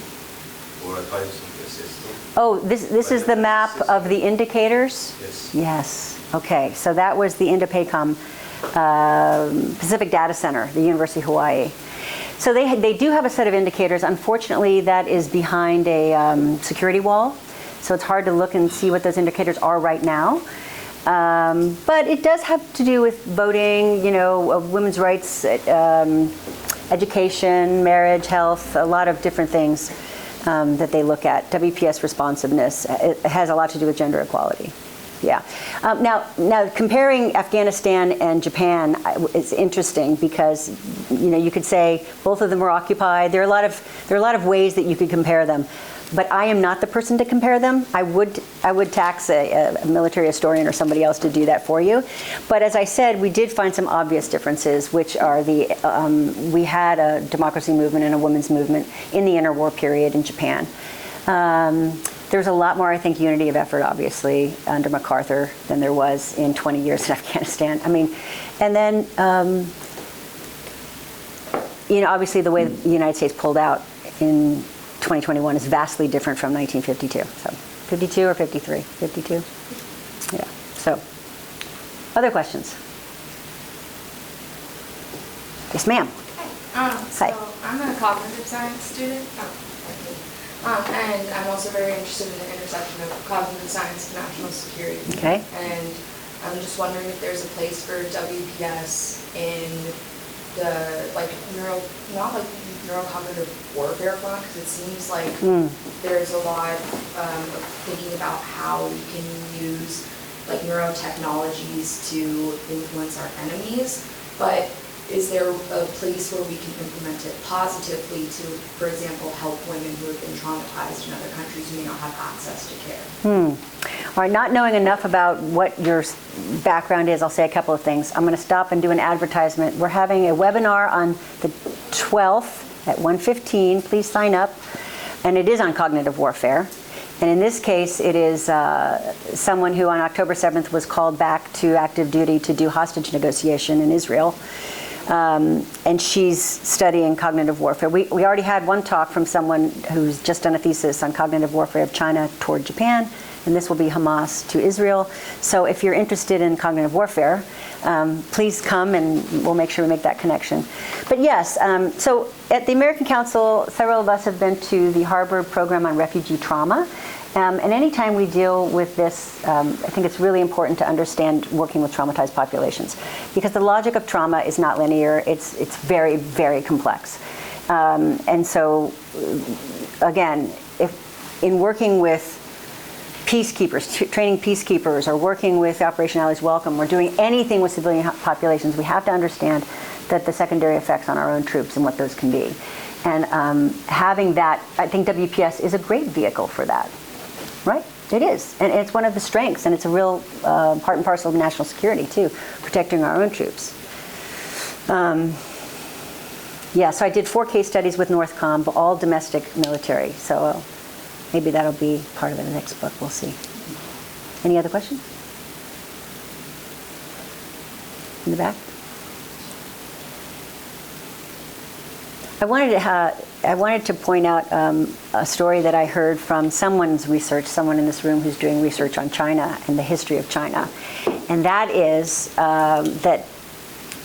or a type of the system? Oh, this is the map of the indicators? Yes. Yes. Okay. So that was the Indo-PACOM Pacific Data Center, the University of Hawaii. So they do have a set of indicators. Unfortunately, that is behind a security wall. So it's hard to look and see what those indicators are right now. But it does have to do with voting, women's rights, education, marriage, health, a lot of different things that they look at. WPS responsiveness, it has a lot to do with gender equality. Yeah. Now comparing Afghanistan and Japan is interesting because you could say both of them were occupied. There are a lot of ways that you could compare them. But I am not the person to compare them. I would tax a military historian or somebody else to do that for you. But as I said, we did find some obvious differences, which are we had a democracy movement and a women's movement in the interwar period in Japan. There was a lot more, I think, unity of effort, obviously, under MacArthur than there was in 20 years in Afghanistan. I mean, and then, obviously the way the United States pulled out in 2021 is vastly different from 1952. So 52 or 53? 52? Yeah. So other questions? Yes, ma'am. Hi. Hi. So I'm a cognitive science student. And I'm also very interested in the intersection of cognitive science and national security. Okay. And I'm just wondering if there's a place for WPS in the neurocognitive warfare front, because it seems like there's a lot of thinking about how we can use like neurotechnologies to influence our enemies, but is there a place where we can implement it positively to, for example, help women who have been traumatized in other countries who may not have access to care? All right, not knowing enough about what your background is, I'll say a couple of things. I'm going to stop and do an advertisement. We're having a webinar on the 12th at 1:15. Please sign up. And it is on cognitive warfare. And in this case, it is someone who on October 7th was called back to active duty to do hostage negotiation in Israel. And she's studying cognitive warfare. We already had one talk from someone who's just done a thesis on cognitive warfare of China toward Japan, and this will be Hamas to Israel. So if you're interested in cognitive warfare, please come and we'll make sure we make that connection. But yes, so at the American Council, several of us have been to the Harvard program on refugee trauma. And anytime we deal with this, I think it's really important to understand working with traumatized populations, because the logic of trauma is not linear. It's very, very complex. And so, again, in working with peacekeepers, training peacekeepers, or working with Operation Allies Welcome, or doing anything with civilian populations, we have to understand that the secondary effects on our own troops and what those can be. And having that, I think WPS is a great vehicle for that, right? It is, and it's one of the strengths, and it's a real part and parcel of national security too, protecting our own troops. Yeah, so I did 4 case studies with Northcom, but all domestic military. So maybe that'll be part of the next book. We'll see. Any other questions? In the back? I wanted to point out a story that I heard from someone's research, someone in this room who's doing research on China and the history of China. And that is that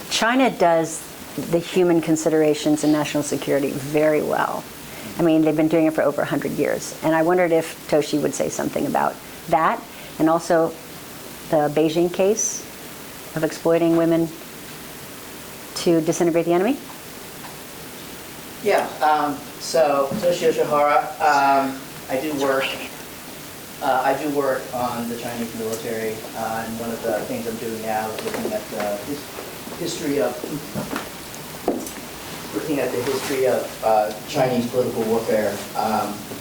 China does the human considerations in national security very well. I mean, they've been doing it for over 100 years. And I wondered if Toshi would say something about that, and also the Beijing case of exploiting women to disintegrate the enemy. Yeah, so Toshi Yoshihara, I do work on the Chinese military, and one of the things I'm doing now is looking at the history of Chinese political warfare,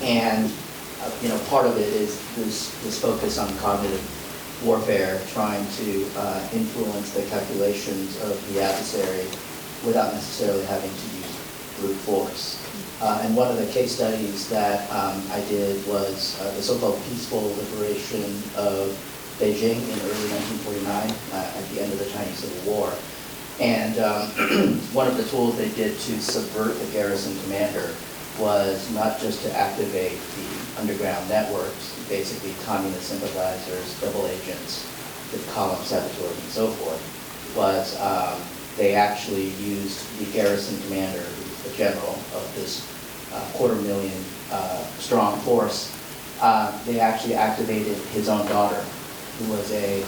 and part of it is this focus on cognitive warfare, trying to influence the calculations of the adversary without necessarily having to use brute force. And one of the case studies that I did was the so-called peaceful liberation of Beijing in early 1949, at the end of the Chinese Civil War. And one of the tools they did to subvert the garrison commander was not just to activate the underground networks, basically communist sympathizers, double agents, the column saboteurs, and so forth, but they actually used the garrison commander, the general of this 250,000 strong force. They actually activated his own daughter, who was a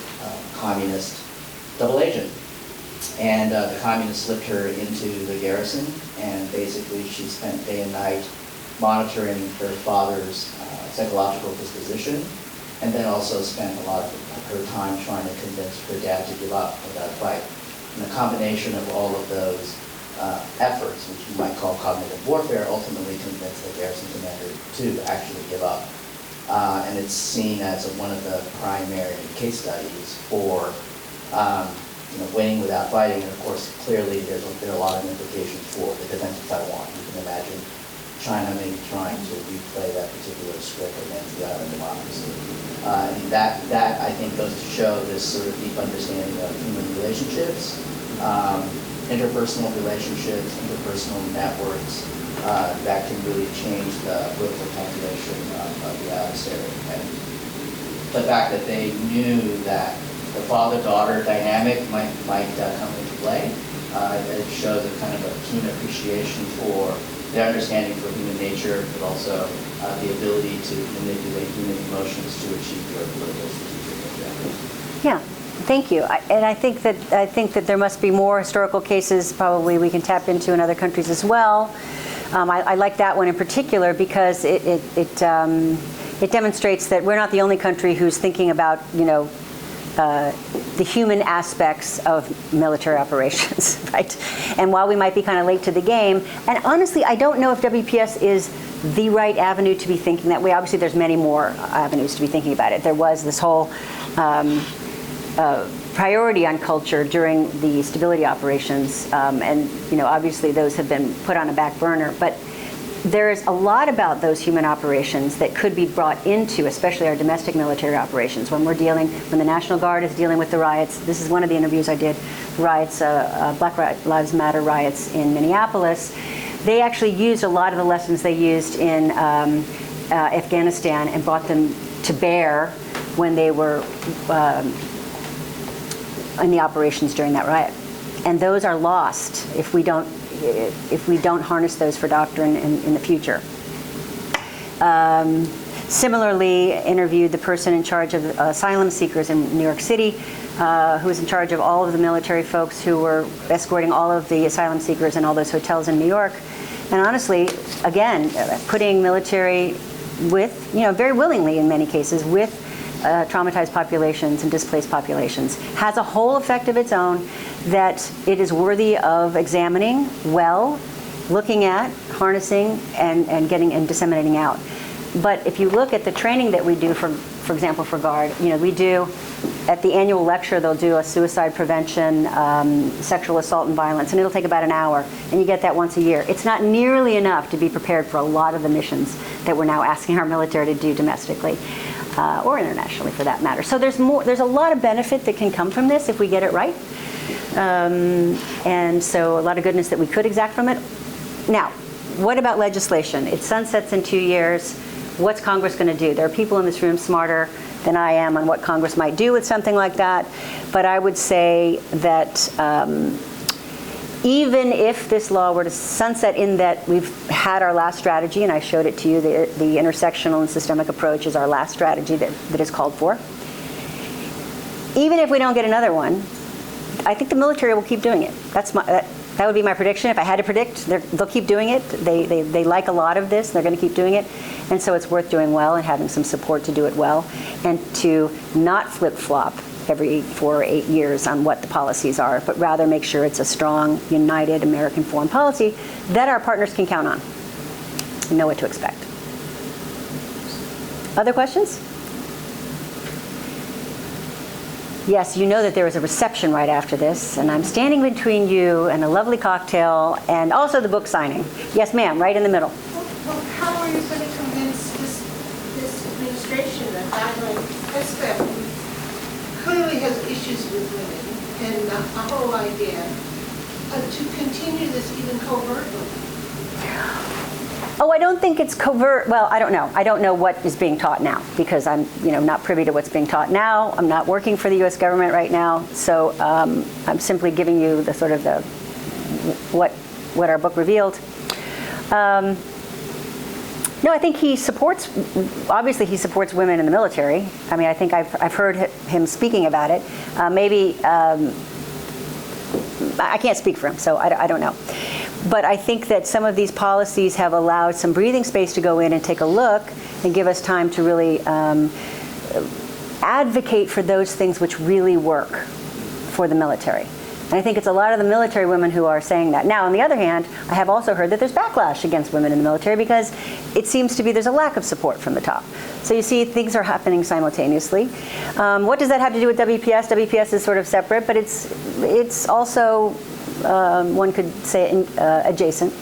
communist double agent. And the communists slipped her into the garrison, and basically she spent day and night monitoring her father's psychological disposition, and then also spent a lot of her time trying to convince her dad to give up without a fight. And the combination of all of those efforts, which you might call cognitive warfare, ultimately convinced the garrison commander to actually give up. And it's seen as one of the primary case studies for winning without fighting. And of course, clearly there are a lot of implications for the defense of Taiwan. You can imagine China maybe trying to replay that particular script against the island democracy. And that I think goes to show this sort of deep understanding of human relationships, interpersonal relationships, interpersonal networks that can really change the political calculation of the adversary. And the fact that they knew that the father-daughter dynamic might come into play, it shows a kind of a keen appreciation for their understanding for human nature, but also the ability to manipulate human emotions to achieve your political strategic objectives. Yeah. Thank you. I think that there must be more historical cases probably we can tap into in other countries as well. I like that one in particular because it demonstrates that we're not the only country who's thinking about the human aspects of military operations, right? And while we might be kind of late to the game, and honestly, I don't know if WPS is the right avenue to be thinking that way. Obviously, there's many more avenues to be thinking about it. There was this whole priority on culture during the stability operations, and obviously those have been put on a back burner. But there is a lot about those human operations that could be brought into, especially our domestic military operations. When the National Guard is dealing with the riots, this is one of the interviews I did, riots, Black Lives Matter riots in Minneapolis. They actually used a lot of the lessons they used in Afghanistan and brought them to bear when they were in the operations during that riot. And those are lost if we don't harness those for doctrine in the future. Similarly, interviewed the person in charge of asylum seekers in New York City, who was in charge of all of the military folks who were escorting all of the asylum seekers in all those hotels in New York. And honestly, again, putting military with, very willingly in many cases, with traumatized populations and displaced populations, has a whole effect of its own that it is worthy of examining well, looking at, harnessing, and getting and disseminating out. But if you look at the training that we do, for example, for GUARD, we do, at the annual lecture, they'll do a suicide prevention, sexual assault and violence, and it'll take about an hour, and you get that once a year. It's not nearly enough to be prepared for a lot of the missions that we're now asking our military to do domestically, or internationally for that matter. So there's a lot of benefit that can come from this if we get it right. And so a lot of goodness that we could exact from it. Now, what about legislation? It sunsets in 2 years. What's Congress going to do? There are people in this room smarter than I am on what Congress might do with something like that. But I would say that even if this law were to sunset, in that we've had our last strategy, and I showed it to you, the intersectional and systemic approach is our last strategy that is called for. Even if we don't get another one, I think the military will keep doing it. That would be my prediction. If I had to predict, they'll keep doing it. They like a lot of this. They're going to keep doing it. And so it's worth doing well and having some support to do it well, and to not flip-flop every 4 or 8 years on what the policies are, but rather make sure it's a strong, united American foreign policy that our partners can count on and know what to expect. Other questions? Yes, you know that there is a reception right after this, and I'm standing between you and a lovely cocktail and also the book signing. Yes, ma'am, right in the middle. Well, how are you going to convince this administration that SFAB clearly has issues with women and the whole idea to continue this even covertly? Oh, I don't think it's covert. Well, I don't know. I don't know what is being taught now, because I'm, not privy to what's being taught now. I'm not working for the U.S. government right now, so I'm simply giving you the sort of what our book revealed. No, I think he supports. Obviously, he supports women in the military. I mean, I think I've heard him speaking about it. Maybe I can't speak for him, so I don't know. But I think that some of these policies have allowed some breathing space to go in and take a look and give us time to really advocate for those things which really work for the military. And I think it's a lot of the military women who are saying that. Now, on the other hand, I have also heard that there's backlash against women in the military because it seems to be there's a lack of support from the top. So you see things are happening simultaneously. What does that have to do with WPS? WPS is sort of separate, but it's also, one could say, adjacent.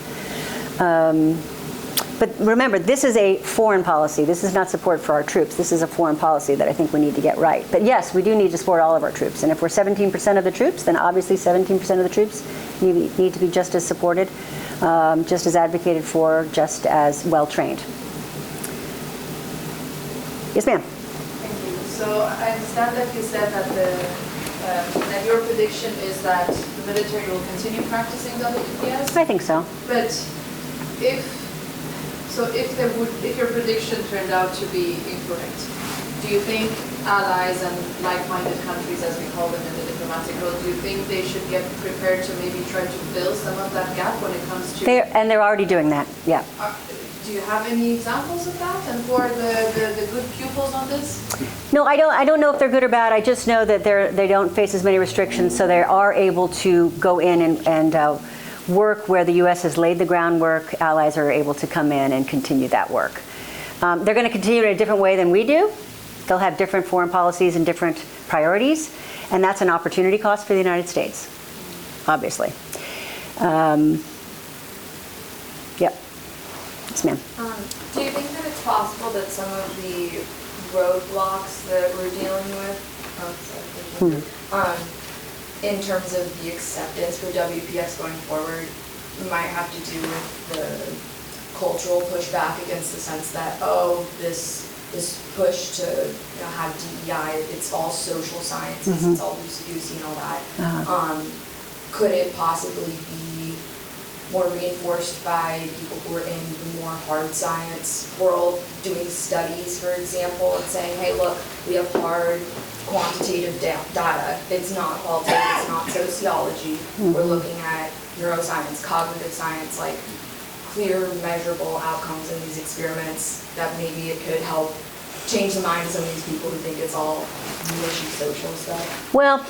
But remember, this is a foreign policy. This is not support for our troops. This is a foreign policy that I think we need to get right. But yes, we do need to support all of our troops. And if we're 17% of the troops, then obviously 17% of the troops need to be just as supported, just as advocated for, just as well trained. Yes, ma'am. Thank you. So I understand that you said that that your prediction is that the military will continue practicing WPS. I think so. But if your prediction turned out to be incorrect, do you think allies and like-minded countries, as we call them in the diplomatic world, do you think they should get prepared to maybe try to fill some of that gap when it comes to? They're already doing that. Yeah. Do you have any examples of that, and who are the good pupils on this? No, I don't know if they're good or bad. I just know that they don't face as many restrictions, so they are able to go in and work where the U.S. has laid the groundwork. Allies are able to come in and continue that work. They're going to continue in a different way than we do. They'll have different foreign policies and different priorities, and that's an opportunity cost for the United States, obviously. Yep. Yes, ma'am. Do you think that it's possible that some of the roadblocks that we're dealing with, in terms of the acceptance for WPS going forward, might have to do with the cultural pushback against the sense that, this push to have DEI, it's all social sciences, it's all loosey-goosey and all that. Could it possibly be more reinforced by people who are in the more hard science world, doing studies, for example, and saying, hey, look, we have hard quantitative data. It's not qualitative, it's not sociology. We're looking at neuroscience, cognitive science, like clear, measurable outcomes in these experiments, that maybe it could help change the minds of some of these people who think it's all mushy social stuff? Well,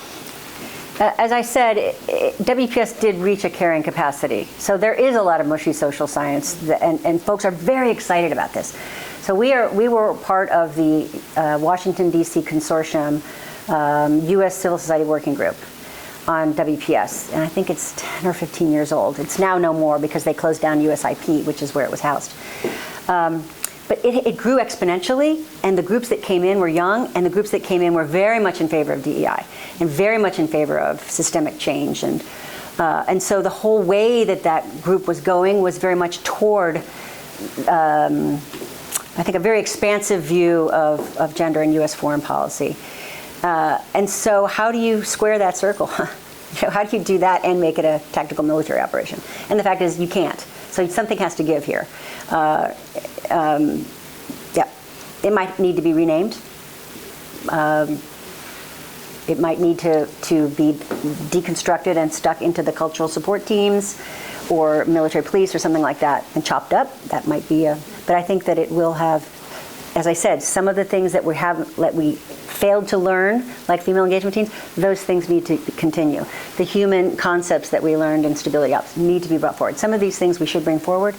as I said, WPS did reach a carrying capacity. So there is a lot of mushy social science, and folks are very excited about this. So we were part of the Washington, D.C. consortium, U.S. Civil Society Working Group on WPS. And I think it's 10 or 15 years old. It's now no more because they closed down USIP, which is where it was housed. But it grew exponentially, and the groups that came in were young, and the groups that came in were very much in favor of DEI and very much in favor of systemic change. And so the whole way that group was going was very much toward, I think, a very expansive view of gender in U.S. foreign policy. And so how do you square that circle? How do you do that and make it a tactical military operation? And the fact is you can't. So something has to give here. Yeah, it might need to be renamed. It might need to be deconstructed and stuck into the cultural support teams or military police or something like that and chopped up. That might be but I think that it will have, as I said, some of the things that we failed to learn, like female engagement teams, those things need to continue. The human concepts that we learned in stability ops need to be brought forward. Some of these things we should bring forward,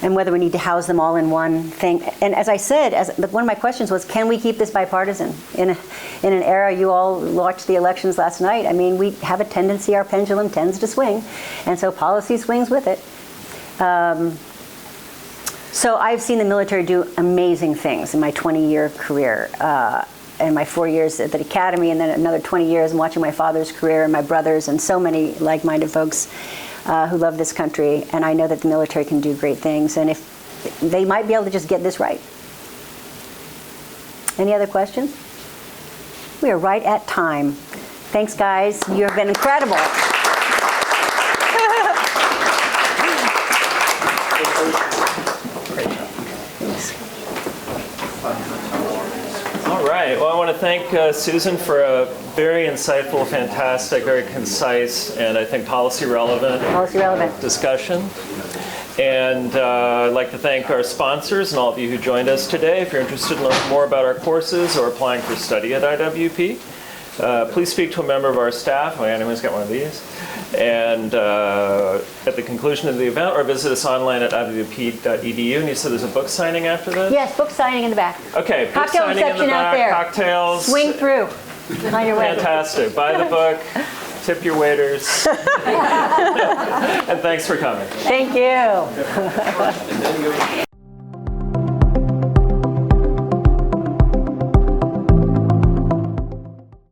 and whether we need to house them all in one thing. And as I said, one of my questions was, can we keep this bipartisan? In an era, you all watched the elections last night, I mean, we have a tendency, our pendulum tends to swing, and so policy swings with it. So I've seen the military do amazing things in my 20-year career, and my 4 years at the academy, and then another 20 years and watching my father's career and my brothers and so many like-minded folks who love this country. And I know that the military can do great things, and if they might be able to just get this right. Any other questions? We are right at time. Thanks, guys. You have been incredible. All right. Well, I want to thank Susan for a very insightful, fantastic, very concise, and I think policy relevant discussion. And I'd like to thank our sponsors and all of you who joined us today. If you're interested in learning more about our courses or applying for study at IWP, please speak to a member of our staff. Anyone's got one of these. And at the conclusion of the event, or visit us online at iwp.edu. And you said there's a book signing after this? Yes, book signing in the back. Okay, book Cocktail signing in the reception out back, there. cocktails. Swing through on your way. Fantastic. Buy the book, tip your waiters. And thanks for coming. Thank you.